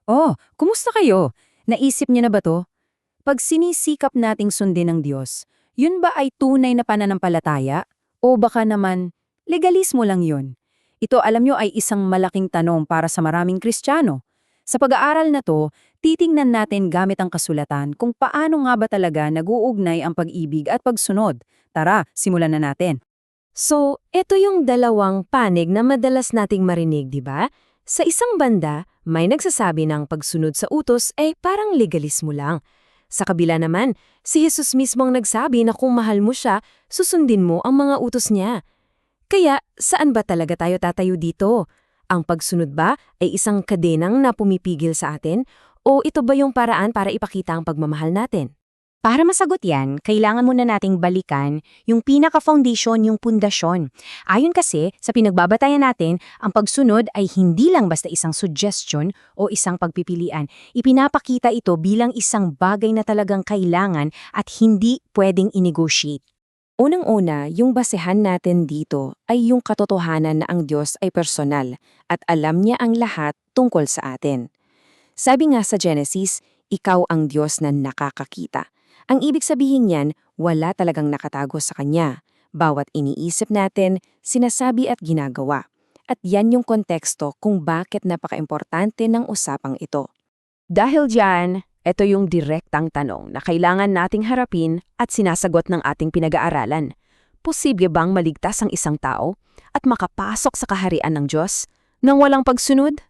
Oh, kumusta kayo? Naisip niyo na ba to? Pag sinisikap nating sundin ng Diyos, yun ba ay tunay na pananampalataya? O baka naman, legalismo lang yun? Ito alam nyo ay isang malaking tanong para sa maraming Kristiyano. Sa pag-aaral na to, titingnan natin gamit ang kasulatan kung paano nga ba talaga nag-uugnay ang pag-ibig at pagsunod. Tara, simulan na natin. So, ito yung dalawang panig na madalas nating marinig, di ba? Sa isang banda, may nagsasabi ng pagsunod sa utos ay parang legalismo lang. Sa kabila naman, si Jesus mismo ang nagsabi na kung mahal mo siya, susundin mo ang mga utos niya. Kaya, saan ba talaga tayo tatayo dito? Ang pagsunod ba ay isang kadenang na pumipigil sa atin? O ito ba yung paraan para ipakita ang pagmamahal natin? Para masagot yan, kailangan muna nating balikan yung pinaka-foundation, yung pundasyon. Ayon kasi, sa pinagbabatayan natin, ang pagsunod ay hindi lang basta isang suggestion o isang pagpipilian. Ipinapakita ito bilang isang bagay na talagang kailangan at hindi pwedeng i-negotiate. Unang-una, yung basehan natin dito ay yung katotohanan na ang Diyos ay personal at alam niya ang lahat tungkol sa atin. Sabi nga sa Genesis, ikaw ang Diyos na nakakakita. Ang ibig sabihin niyan, wala talagang nakatago sa Kanya. Bawat iniisip natin, sinasabi at ginagawa. At yan yung konteksto kung bakit napaka-importante ng usapang ito. Dahil diyan, ito yung direktang tanong na kailangan nating harapin at sinasagot ng ating pinag-aaralan. Posible bang maligtas ang isang tao at makapasok sa kaharian ng Diyos nang walang pagsunod?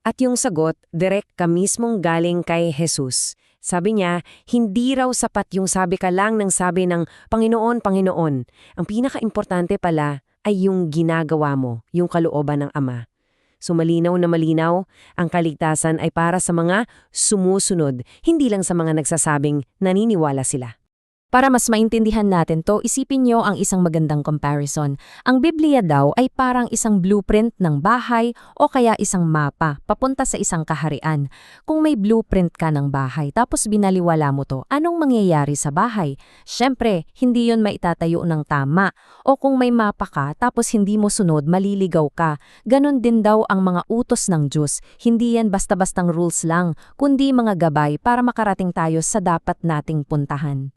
At yung sagot, direct ka mismong galing kay Jesus. Sabi niya, hindi raw sapat yung sabi ka lang ng sabi ng Panginoon, Panginoon. Ang pinaka-importante pala ay yung ginagawa mo, yung kalooban ng Ama. So malinaw na malinaw, ang kaligtasan ay para sa mga sumusunod, hindi lang sa mga nagsasabing naniniwala sila. Para mas maintindihan natin to, isipin nyo ang isang magandang comparison. Ang Biblia daw ay parang isang blueprint ng bahay o kaya isang mapa papunta sa isang kaharian. Kung may blueprint ka ng bahay tapos binaliwala mo to, anong mangyayari sa bahay? Siyempre, hindi yun maitatayo ng tama. O kung may mapa ka tapos hindi mo sunod, maliligaw ka. Ganon din daw ang mga utos ng Diyos. Hindi yan basta-bastang rules lang, kundi mga gabay para makarating tayo sa dapat nating puntahan.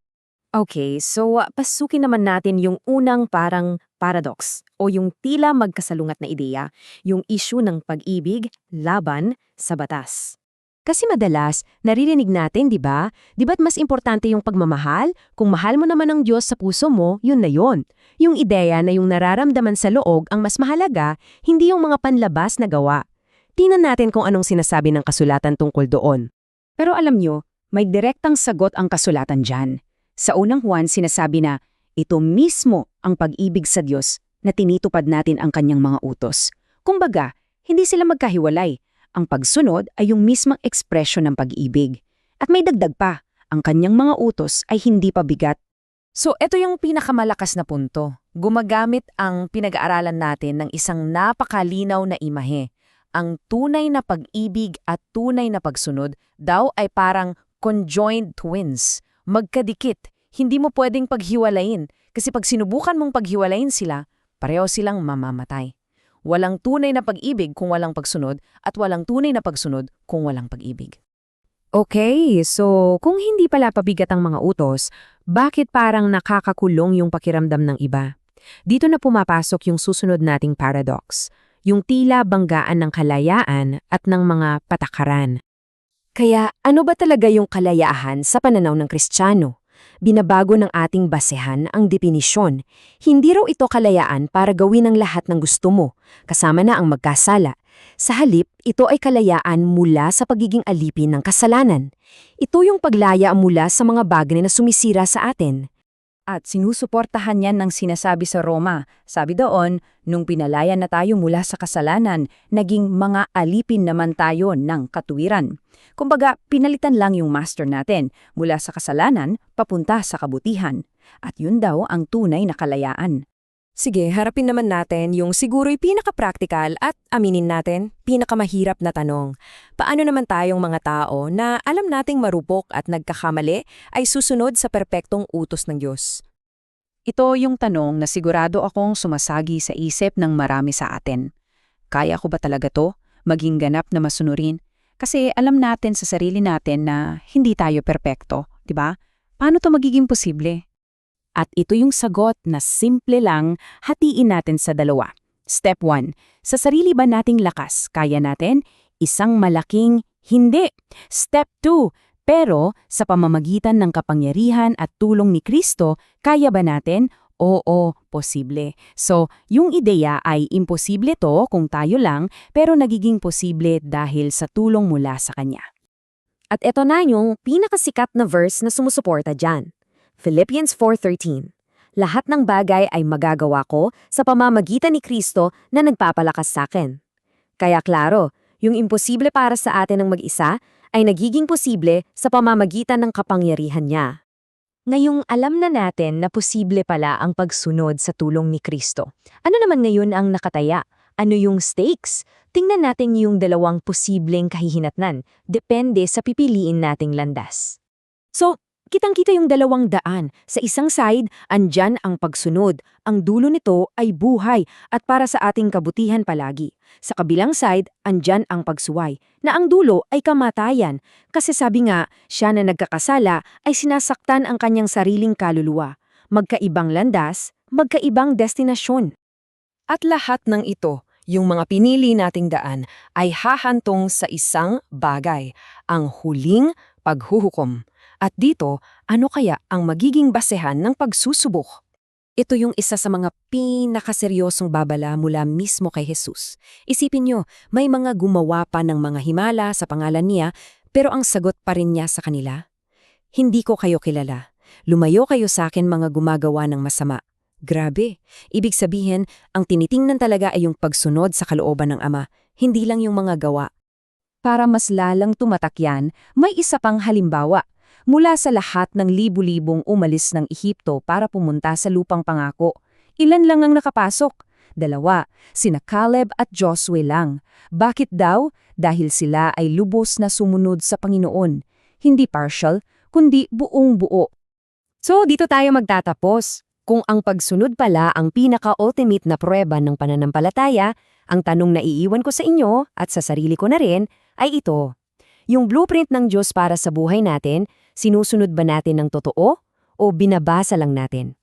Okay, so pasukin naman natin yung unang parang paradox o yung tila magkasalungat na ideya, yung issue ng pag-ibig laban sa batas. Kasi madalas, naririnig natin, di ba? Di ba't mas importante yung pagmamahal? Kung mahal mo naman ang Diyos sa puso mo, yun na yun. Yung ideya na yung nararamdaman sa loob ang mas mahalaga, hindi yung mga panlabas na gawa. Tingnan natin kung anong sinasabi ng kasulatan tungkol doon. Pero alam nyo, may direktang sagot ang kasulatan dyan. Sa unang Juan, sinasabi na, ito mismo ang pag-ibig sa Diyos na tinitupad natin ang kanyang mga utos. Kumbaga, hindi sila magkahiwalay. Ang pagsunod ay yung mismang ekspresyon ng pag-ibig. At may dagdag pa, ang kanyang mga utos ay hindi pa bigat. So, ito yung pinakamalakas na punto. Gumagamit ang pinag-aaralan natin ng isang napakalinaw na imahe. Ang tunay na pag-ibig at tunay na pagsunod daw ay parang conjoined twins. Magkadikit, hindi mo pwedeng paghiwalayin kasi pag sinubukan mong paghiwalayin sila, pareho silang mamamatay. Walang tunay na pag-ibig kung walang pagsunod at walang tunay na pagsunod kung walang pag-ibig. Okay, so kung hindi pala pabigat ang mga utos, bakit parang nakakakulong yung pakiramdam ng iba? Dito na pumapasok yung susunod nating paradox, yung tila banggaan ng kalayaan at ng mga patakaran. Kaya ano ba talaga yung kalayaan sa pananaw ng Kristiyano? Binabago ng ating basehan ang definisyon. Hindi raw ito kalayaan para gawin ang lahat ng gusto mo, kasama na ang magkasala. Sa halip, ito ay kalayaan mula sa pagiging alipin ng kasalanan. Ito yung paglaya mula sa mga bagay na sumisira sa atin. At sinusuportahan yan ng sinasabi sa Roma. Sabi doon, nung pinalaya na tayo mula sa kasalanan, naging mga alipin naman tayo ng katuwiran. Kumbaga, pinalitan lang yung master natin mula sa kasalanan papunta sa kabutihan. At yun daw ang tunay na kalayaan. Sige, harapin naman natin yung siguro'y pinaka-practical at aminin natin, pinakamahirap na tanong. Paano naman tayong mga tao na alam nating marupok at nagkakamali ay susunod sa perpektong utos ng Diyos? Ito yung tanong na sigurado akong sumasagi sa isip ng marami sa atin. Kaya ko ba talaga to? Maging ganap na masunurin? Kasi alam natin sa sarili natin na hindi tayo perpekto, di ba? Paano to magiging posible? At ito yung sagot na simple lang, hatiin natin sa dalawa. Step 1. Sa sarili ba nating lakas, kaya natin? Isang malaking hindi. Step 2. Pero sa pamamagitan ng kapangyarihan at tulong ni Kristo, kaya ba natin? Oo, posible. So, yung ideya ay imposible to kung tayo lang, pero nagiging posible dahil sa tulong mula sa Kanya. At ito na yung pinakasikat na verse na sumusuporta dyan. Philippians 4:13. Lahat ng bagay ay magagawa ko sa pamamagitan ni Kristo na nagpapalakas sa akin. Kaya klaro, yung imposible para sa atin ng mag-isa ay nagiging posible sa pamamagitan ng kapangyarihan niya. Ngayong alam na natin na posible pala ang pagsunod sa tulong ni Kristo. Ano naman ngayon ang nakataya? Ano yung stakes? Tingnan natin yung dalawang posibleng kahihinatnan. Depende sa pipiliin nating landas. So, kitang-kita yung dalawang daan. Sa isang side, andyan ang pagsunod. Ang dulo nito ay buhay at para sa ating kabutihan palagi. Sa kabilang side, andyan ang pagsuway, na ang dulo ay kamatayan. Kasi sabi nga, siya na nagkakasala ay sinasaktan ang kanyang sariling kaluluwa. Magkaibang landas, magkaibang destinasyon. At lahat ng ito, yung mga pinili nating daan, ay hahantong sa isang bagay, ang huling paghuhukom. At dito, ano kaya ang magiging basehan ng pagsusubok? Ito yung isa sa mga pinakaseryosong babala mula mismo kay Jesus. Isipin nyo, may mga gumawa pa ng mga himala sa pangalan niya, pero ang sagot pa rin niya sa kanila, hindi ko kayo kilala. Lumayo kayo sa akin mga gumagawa ng masama. Grabe. Ibig sabihin, ang tinitingnan talaga ay yung pagsunod sa kalooban ng Ama, hindi lang yung mga gawa. Para mas lalang tumatak yan, may isa pang halimbawa. Mula sa lahat ng libu-libong umalis ng Ehipto para pumunta sa lupang pangako, ilan lang ang nakapasok? 2, sina Caleb at Joshua lang. Bakit daw? Dahil sila ay lubos na sumunod sa Panginoon. Hindi partial, kundi buong buo. So, dito tayo magtatapos. Kung ang pagsunod pala ang pinaka-ultimate na pruweba ng pananampalataya, ang tanong na iiwan ko sa inyo at sa sarili ko na rin ay ito. Yung blueprint ng Diyos para sa buhay natin, sinusunod ba natin ng totoo o binabasa lang natin?